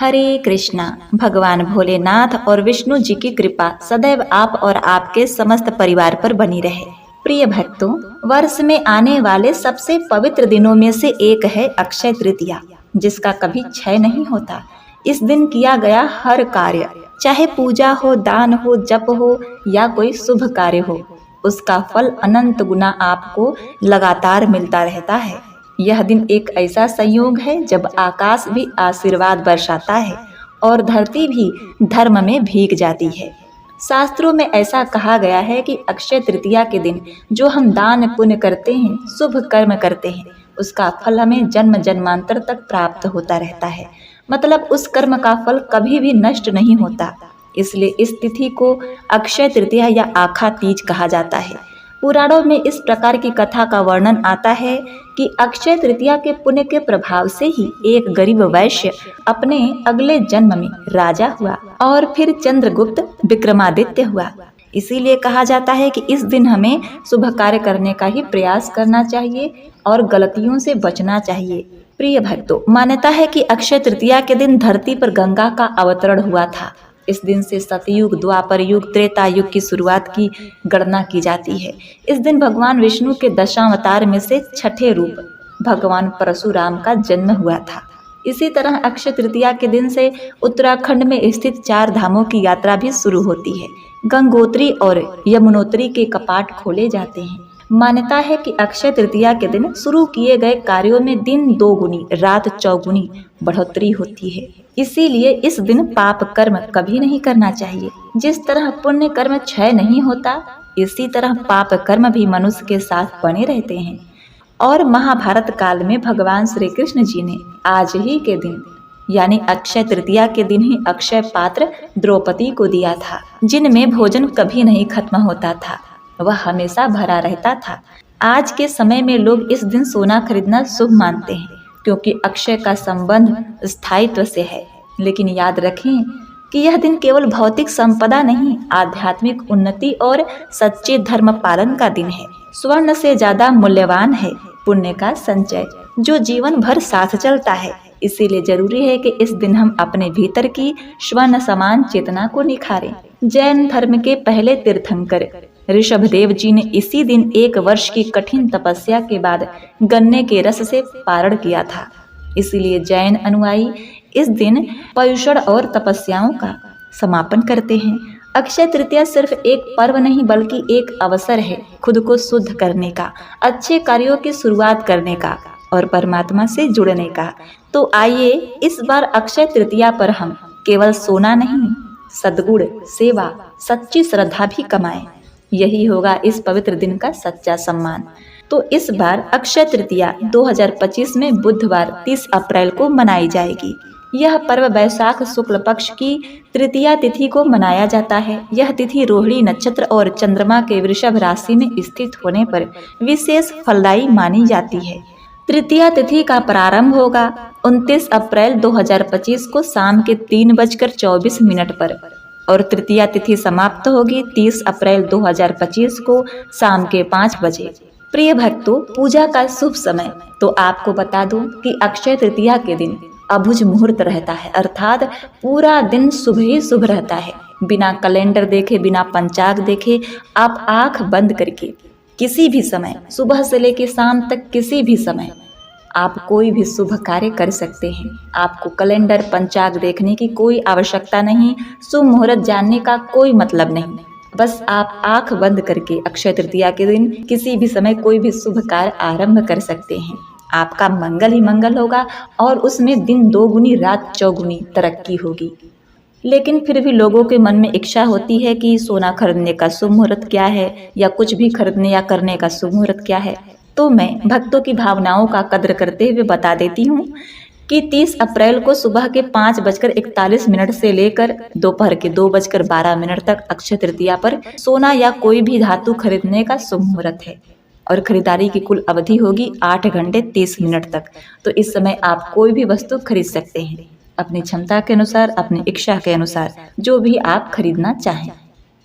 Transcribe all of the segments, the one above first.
हरे कृष्णा। भगवान भोलेनाथ और विष्णु जी की कृपा सदैव आप और आपके समस्त परिवार पर बनी रहे। प्रिय भक्तों, वर्ष में आने वाले सबसे पवित्र दिनों में से एक है अक्षय तृतीया, जिसका कभी क्षय नहीं होता। इस दिन किया गया हर कार्य, चाहे पूजा हो, दान हो, जप हो या कोई शुभ कार्य हो, उसका फल अनंत गुना आपको लगातार मिलता रहता है। यह दिन एक ऐसा संयोग है जब आकाश भी आशीर्वाद बरसाता है और धरती भी धर्म में भीग जाती है। शास्त्रों में ऐसा कहा गया है कि अक्षय तृतीया के दिन जो हम दान पुण्य करते हैं, शुभ कर्म करते हैं, उसका फल हमें जन्म जन्मांतर तक प्राप्त होता रहता है। मतलब उस कर्म का फल कभी भी नष्ट नहीं होता। इसलिए इस तिथि को अक्षय तृतीया या आखा तीज कहा जाता है। पुराणों में इस प्रकार की कथा का वर्णन आता है कि अक्षय तृतीया के पुण्य के प्रभाव से ही एक गरीब वैश्य अपने अगले जन्म में राजा हुआ और फिर चंद्रगुप्त विक्रमादित्य हुआ। इसीलिए कहा जाता है कि इस दिन हमें शुभ कार्य करने का ही प्रयास करना चाहिए और गलतियों से बचना चाहिए। प्रिय भक्तों, मान्यता है कि अक्षय तृतीया के दिन धरती पर गंगा का अवतरण हुआ था। इस दिन से सतयुग, द्वापर युग, त्रेता युग की शुरुआत की गणना की जाती है। इस दिन भगवान विष्णु के दशावतार में से छठे रूप भगवान परशुराम का जन्म हुआ था। इसी तरह अक्षय तृतीया के दिन से उत्तराखंड में स्थित 4 धामों की यात्रा भी शुरू होती है। गंगोत्री और यमुनोत्री के कपाट खोले जाते हैं। मान्यता है कि अक्षय तृतीया के दिन शुरू किए गए कार्यों में दिन 2 गुनी, रात 4 गुनी बढ़ोतरी होती है। इसीलिए इस दिन पाप कर्म कभी नहीं करना चाहिए। जिस तरह पुण्य कर्म क्षय नहीं होता, इसी तरह पाप कर्म भी मनुष्य के साथ बने रहते हैं। और महाभारत काल में भगवान श्री कृष्ण जी ने आज ही के दिन यानी अक्षय तृतीया के दिन ही अक्षय पात्र द्रौपदी को दिया था, जिनमें भोजन कभी नहीं खत्म होता था, वह हमेशा भरा रहता था। आज के समय में लोग इस दिन सोना खरीदना शुभ मानते हैं, क्योंकि अक्षय का संबंध स्थायित्व से है। लेकिन याद रखें कि यह दिन केवल भौतिक संपदा नहीं, आध्यात्मिक उन्नति और सच्चे धर्म पालन का दिन है। स्वर्ण से ज्यादा मूल्यवान है पुण्य का संचय, जो जीवन भर साथ चलता है। इसीलिए जरूरी है कि इस दिन हम अपने भीतर की स्वर्ण समान चेतना को निखारें। जैन धर्म के पहले तीर्थंकर ऋषभदेव जी ने इसी दिन 1 वर्ष की कठिन तपस्या के बाद गन्ने के रस से पारण किया था। इसीलिए जैन अनुयायी इस दिन पर्युषण और तपस्याओं का समापन करते हैं। अक्षय तृतीया सिर्फ एक पर्व नहीं, बल्कि एक अवसर है खुद को शुद्ध करने का, अच्छे कार्यों की शुरुआत करने का और परमात्मा से जुड़ने का। तो आइए इस बार अक्षय तृतीया पर हम केवल सोना नहीं, सद्गुण, सेवा, सच्ची श्रद्धा भी कमाएं। यही होगा इस पवित्र दिन का सच्चा सम्मान। तो इस बार अक्षय तृतीया 2025 में बुधवार 30 अप्रैल को मनाई जाएगी। यह पर्व वैशाख शुक्ल पक्ष की तृतीया तिथि को मनाया जाता है। यह तिथि रोहिणी नक्षत्र और चंद्रमा के वृषभ राशि में स्थित होने पर विशेष फलदायी मानी जाती है। तृतीया तिथि का प्रारंभ होगा 29 अप्रैल 2025 को शाम के 3:24 पर और तृतीया तिथि समाप्त होगी 30 अप्रैल 2025 को शाम के 5 बजे। प्रिय भक्तों, पूजा का शुभ समय तो आपको बता दूं कि अक्षय तृतीया के दिन अभुज मुहूर्त रहता है, अर्थात पूरा दिन शुभ ही शुभ रहता है। बिना कैलेंडर देखे, बिना पंचांग देखे आप आंख बंद करके किसी भी समय, सुबह से लेकर शाम तक किसी भी समय आप कोई भी शुभ कार्य कर सकते हैं। आपको कैलेंडर, पंचांग देखने की कोई आवश्यकता नहीं, शुभ मुहूर्त जानने का कोई मतलब नहीं। बस आप आंख बंद करके अक्षय तृतीया के दिन किसी भी समय कोई भी शुभ कार्य आरंभ कर सकते हैं। आपका मंगल ही मंगल होगा और उसमें दिन 2 गुनी, रात 4 गुनी तरक्की होगी। लेकिन फिर भी लोगों के मन में इच्छा होती है कि सोना खरीदने का शुभ मुहूर्त क्या है, या कुछ भी खरीदने या करने का शुभ मुहूर्त क्या है। तो मैं भक्तों की भावनाओं का कद्र करते हुए बता देती हूँ कि 30 अप्रैल को सुबह के 5:41 से लेकर दोपहर के 2:12 तक अक्षय तृतीया पर सोना या कोई भी धातु खरीदने का शुभ मुहूर्त है और खरीदारी की कुल अवधि होगी 8 घंटे 30 मिनट तक। तो इस समय आप कोई भी वस्तु खरीद सकते हैं अपनी क्षमता के अनुसार, अपनी इच्छा के अनुसार, जो भी आप खरीदना चाहें।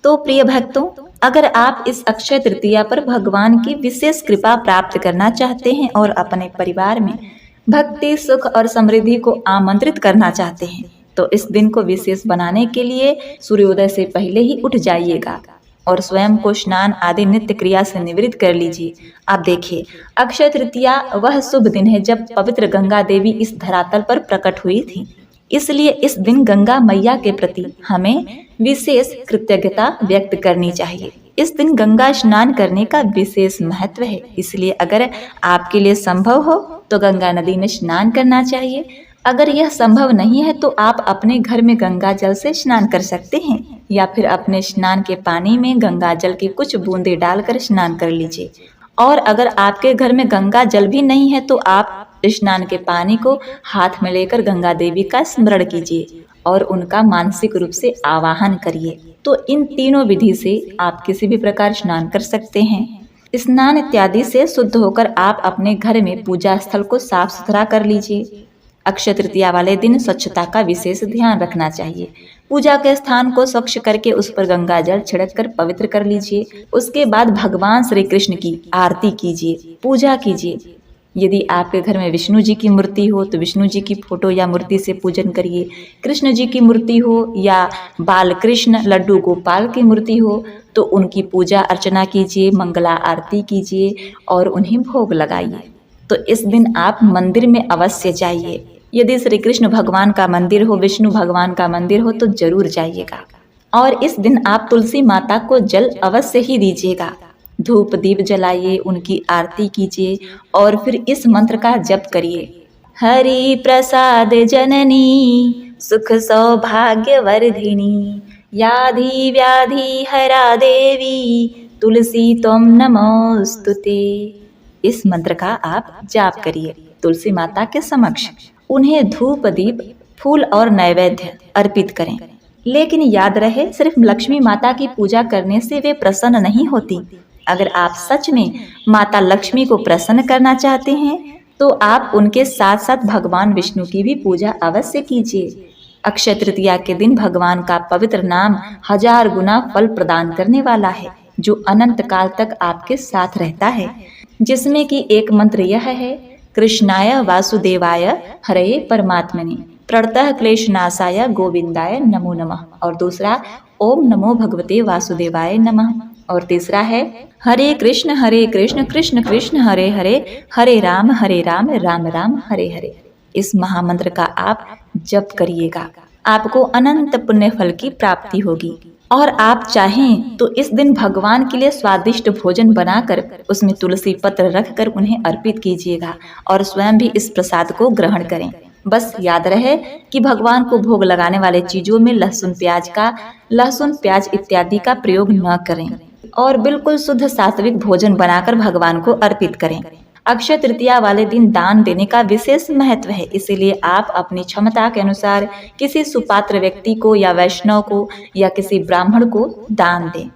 तो प्रिय भक्तों, अगर आप इस अक्षय तृतीया पर भगवान की विशेष कृपा प्राप्त करना चाहते हैं और अपने परिवार में भक्ति, सुख और समृद्धि को आमंत्रित करना चाहते हैं, तो इस दिन को विशेष बनाने के लिए सूर्योदय से पहले ही उठ जाइएगा और स्वयं को स्नान आदि नित्य क्रिया से निवृत्त कर लीजिए। आप देखिए, अक्षय तृतीया वह शुभ दिन है जब पवित्र गंगा देवी इस धरातल पर प्रकट हुई थी। इसलिए इस दिन गंगा मैया के प्रति हमें विशेष कृतज्ञता व्यक्त करनी चाहिए। इस दिन गंगा स्नान करने का विशेष महत्व है, इसलिए अगर आपके लिए संभव हो तो गंगा नदी में स्नान करना चाहिए। अगर यह संभव नहीं है तो आप अपने घर में गंगा जल से स्नान कर सकते हैं या फिर अपने स्नान के पानी में गंगा जल की कुछ बूंदें डालकर स्नान कर लीजिए। और अगर आपके घर में गंगा जल भी नहीं है तो आप स्नान के पानी को हाथ में लेकर गंगा देवी का स्मरण कीजिए और उनका मानसिक रूप से आवाहन करिए। तो इन तीनों विधि से आप किसी भी प्रकार स्नान कर सकते हैं। स्नान इत्यादि से शुद्ध होकर आप अपने घर में पूजा स्थल को साफ सुथरा कर लीजिए। अक्षय तृतीया वाले दिन स्वच्छता का विशेष ध्यान रखना चाहिए। पूजा के स्थान को स्वच्छ करके उस पर गंगा जल छिड़क कर पवित्र कर लीजिए। उसके बाद भगवान श्री कृष्ण की आरती कीजिए, पूजा कीजिए। यदि आपके घर में विष्णु जी की मूर्ति हो तो विष्णु जी की फोटो या मूर्ति से पूजन करिए। कृष्ण जी की मूर्ति हो या बाल कृष्ण लड्डू गोपाल की मूर्ति हो तो उनकी पूजा अर्चना कीजिए, मंगला आरती कीजिए और उन्हें भोग लगाइए। तो इस दिन आप मंदिर में अवश्य जाइए। यदि श्री कृष्ण भगवान का मंदिर हो, विष्णु भगवान का मंदिर हो तो जरूर जाइएगा। और इस दिन आप तुलसी माता को जल अवश्य ही दीजिएगा। धूप दीप जलाइए, उनकी आरती कीजिए और फिर इस मंत्र का जप करिए। हरि प्रसाद जननी सुख सौभाग्य वर्धिनी याधि व्याधि हरा देवी तुलसी त्वं नमोस्तुते। इस मंत्र का आप जाप करिए तुलसी माता के समक्ष। उन्हें धूप दीप फूल और नैवेद्य अर्पित करें। लेकिन याद रहे, सिर्फ लक्ष्मी माता की पूजा करने से वे प्रसन्न नहीं होती। अगर आप सच में माता लक्ष्मी को प्रसन्न करना चाहते हैं तो आप उनके साथ साथ भगवान विष्णु की भी पूजा अवश्य कीजिए। अक्षय तृतीया के दिन भगवान का पवित्र नाम 1000 गुना फल प्रदान करने वाला है, जो अनंत काल तक आपके साथ रहता है। जिसमें कि एक मंत्र यह है, कृष्णाय वासुदेवाय हरे परमात्मने प्रणतः क्लेशनाशाय गोविंदाय नमो नमः। और दूसरा ओम नमो भगवते वासुदेवाय नमः। और तीसरा है हरे कृष्ण कृष्ण कृष्ण हरे हरे, हरे राम राम राम हरे हरे। इस महामंत्र का आप जप करिएगा, आपको अनंत पुण्य फल की प्राप्ति होगी। और आप चाहें तो इस दिन भगवान के लिए स्वादिष्ट भोजन बनाकर उसमें तुलसी पत्र रखकर उन्हें अर्पित कीजिएगा और स्वयं भी इस प्रसाद को ग्रहण करें। बस याद रहे कि भगवान को भोग लगाने वाले चीजों में लहसुन प्याज इत्यादि का प्रयोग न करें और बिल्कुल शुद्ध सात्विक भोजन बनाकर भगवान को अर्पित करें। अक्षय तृतीया वाले दिन दान देने का विशेष महत्व है, इसीलिए आप अपनी क्षमता के अनुसार किसी सुपात्र व्यक्ति को या वैष्णव को या किसी ब्राह्मण को दान दें।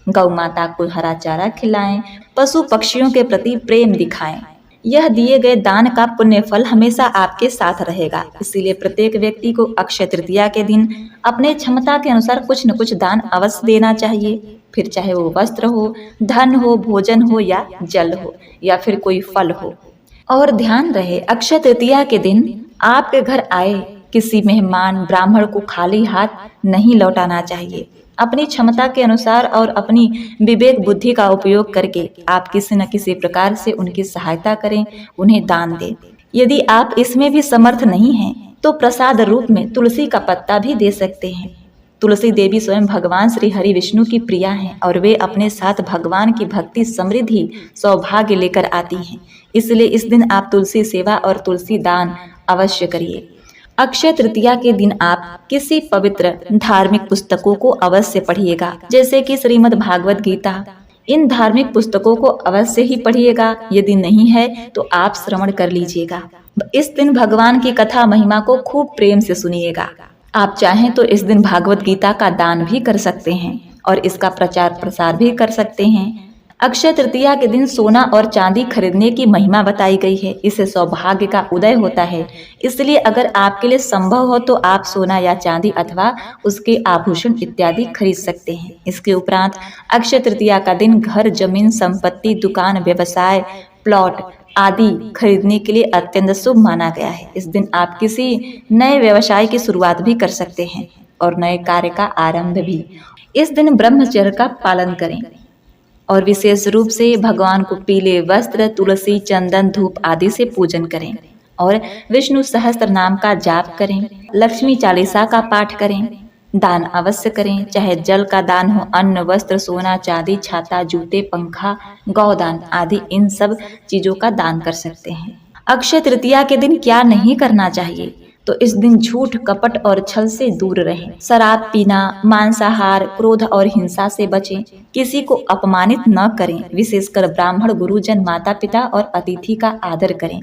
गौ माता को हरा चारा खिलाएं, पशु पक्षियों के प्रति प्रेम दिखाएं। यह दिए गए दान का पुण्य फल हमेशा आपके साथ रहेगा। इसीलिए प्रत्येक व्यक्ति को अक्षय तृतीया के दिन अपने क्षमता के अनुसार कुछ न कुछ दान अवश्य देना चाहिए। फिर चाहे वो वस्त्र हो, धन हो, भोजन हो या जल हो या फिर कोई फल हो। और ध्यान रहे, अक्षय तृतीया के दिन आपके घर आए किसी मेहमान ब्राह्मण को खाली हाथ नहीं लौटाना चाहिए। अपनी क्षमता के अनुसार और अपनी विवेक बुद्धि का उपयोग करके आप किसी न किसी प्रकार से उनकी सहायता करें, उन्हें दान दें। यदि आप इसमें भी समर्थ नहीं हैं तो प्रसाद रूप में तुलसी का पत्ता भी दे सकते हैं। तुलसी देवी स्वयं भगवान श्री हरि विष्णु की प्रिया हैं और वे अपने साथ भगवान की भक्ति, समृद्धि, सौभाग्य लेकर आती हैं। इसलिए इस दिन आप तुलसी सेवा और तुलसी दान अवश्य करिए। अक्षय तृतीया के दिन आप किसी पवित्र धार्मिक पुस्तकों को अवश्य पढ़िएगा, जैसे कि श्रीमद् भागवत गीता। इन धार्मिक पुस्तकों को अवश्य ही पढ़िएगा। यदि नहीं है तो आप श्रवण कर लीजिएगा। इस दिन भगवान की कथा महिमा को खूब प्रेम से सुनिएगा। आप चाहें तो इस दिन भागवत गीता का दान भी कर सकते हैं और इसका प्रचार प्रसार भी कर सकते हैं। अक्षय तृतीया के दिन सोना और चांदी खरीदने की महिमा बताई गई है। इससे सौभाग्य का उदय होता है। इसलिए अगर आपके लिए संभव हो तो आप सोना या चांदी अथवा उसके आभूषण इत्यादि खरीद सकते हैं। इसके उपरांत अक्षय तृतीया का दिन घर, जमीन, संपत्ति, दुकान, व्यवसाय, प्लॉट आदि खरीदने के लिए अत्यंत शुभ माना गया है। इस दिन आप किसी नए व्यवसाय की शुरुआत भी कर सकते हैं और नए कार्य का आरंभ भी। इस दिन ब्रह्मचर्य का पालन करें और विशेष रूप से भगवान को पीले वस्त्र, तुलसी, चंदन, धूप आदि से पूजन करें और विष्णु सहस्त्र नाम का जाप करें। लक्ष्मी चालीसा का पाठ करें। दान अवश्य करें, चाहे जल का दान हो, अन्न, वस्त्र, सोना, चांदी, छाता, जूते, पंखा, गौदान आदि इन सब चीजों का दान कर सकते हैं। अक्षय तृतीया के दिन क्या नहीं करना चाहिए? तो इस दिन झूठ, कपट और छल से दूर रहें। शराब पीना, मांसाहार, क्रोध और हिंसा से बचें। किसी को अपमानित न करें। विशेषकर ब्राह्मण, गुरुजन, माता पिता और अतिथि का आदर करें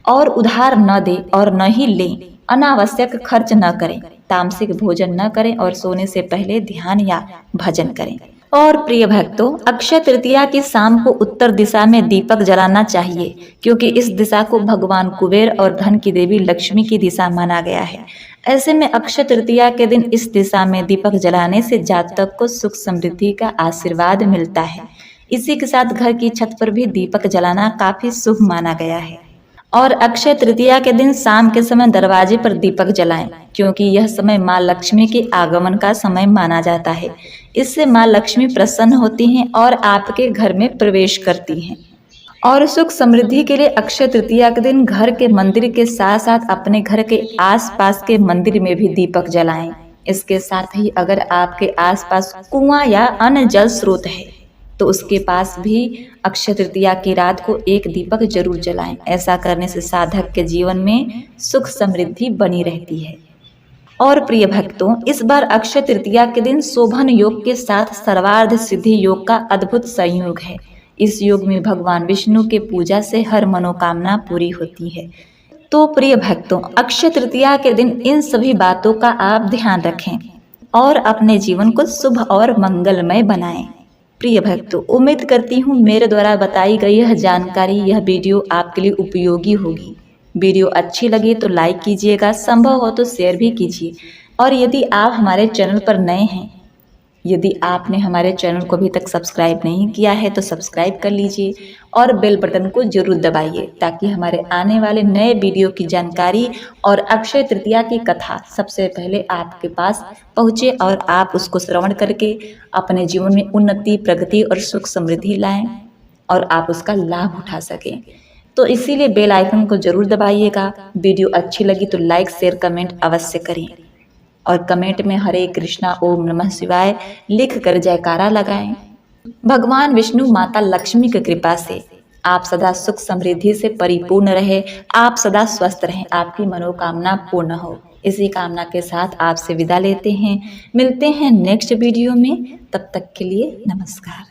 और उधार न दें और न ही लें। अनावश्यक खर्च न करें। तामसिक भोजन न करें और सोने से पहले ध्यान या भजन करें। और प्रिय भक्तों, अक्षय तृतीया की शाम को उत्तर दिशा में दीपक जलाना चाहिए, क्योंकि इस दिशा को भगवान कुबेर और धन की देवी लक्ष्मी की दिशा माना गया है। ऐसे में अक्षय तृतीया के दिन इस दिशा में दीपक जलाने से जातक को सुख समृद्धि का आशीर्वाद मिलता है। इसी के साथ घर की छत पर भी दीपक जलाना काफी शुभ माना गया है। और अक्षय तृतीया के दिन शाम के समय दरवाजे पर दीपक जलाएं, क्योंकि यह समय माँ लक्ष्मी के आगमन का समय माना जाता है। इससे माँ लक्ष्मी प्रसन्न होती हैं और आपके घर में प्रवेश करती हैं। और सुख समृद्धि के लिए अक्षय तृतीया के दिन घर के मंदिर के साथ साथ अपने घर के आसपास के मंदिर में भी दीपक जलाएं। इसके साथ ही अगर आपके आसपास कुआं या अन्य जल स्रोत है तो उसके पास भी अक्षय तृतीया की रात को एक दीपक जरूर जलाएं। ऐसा करने से साधक के जीवन में सुख समृद्धि बनी रहती है। और प्रिय भक्तों, इस बार अक्षय तृतीया के दिन शोभन योग के साथ सर्वार्थ सिद्धि योग का अद्भुत संयोग है। इस योग में भगवान विष्णु के पूजा से हर मनोकामना पूरी होती है। तो प्रिय भक्तों, अक्षय तृतीया के दिन इन सभी बातों का आप ध्यान रखें और अपने जीवन को शुभ और मंगलमय बनाएं। प्रिय भक्तों, उम्मीद करती हूँ मेरे द्वारा बताई गई यह जानकारी, यह वीडियो आपके लिए उपयोगी होगी। वीडियो अच्छी लगी तो लाइक कीजिएगा, संभव हो तो शेयर भी कीजिए। और यदि आप हमारे चैनल पर नए हैं, यदि आपने हमारे चैनल को अभी तक सब्सक्राइब नहीं किया है तो सब्सक्राइब कर लीजिए और बेल बटन को जरूर दबाइए, ताकि हमारे आने वाले नए वीडियो की जानकारी और अक्षय तृतीया की कथा सबसे पहले आपके पास पहुँचे और आप उसको श्रवण करके अपने जीवन में उन्नति, प्रगति और सुख समृद्धि लाएं और आप उसका लाभ उठा सकें। तो इसीलिए बेल आइकन को जरूर दबाइएगा। वीडियो अच्छी लगी तो लाइक, शेयर, कमेंट अवश्य करें और कमेंट में हरे कृष्णा, ओम नमः शिवाय लिख कर जयकारा लगाएं। भगवान विष्णु, माता लक्ष्मी की कृपा से आप सदा सुख समृद्धि से परिपूर्ण रहे, आप सदा स्वस्थ रहें, आपकी मनोकामना पूर्ण हो। इसी कामना के साथ आपसे विदा लेते हैं। मिलते हैं नेक्स्ट वीडियो में। तब तक के लिए नमस्कार।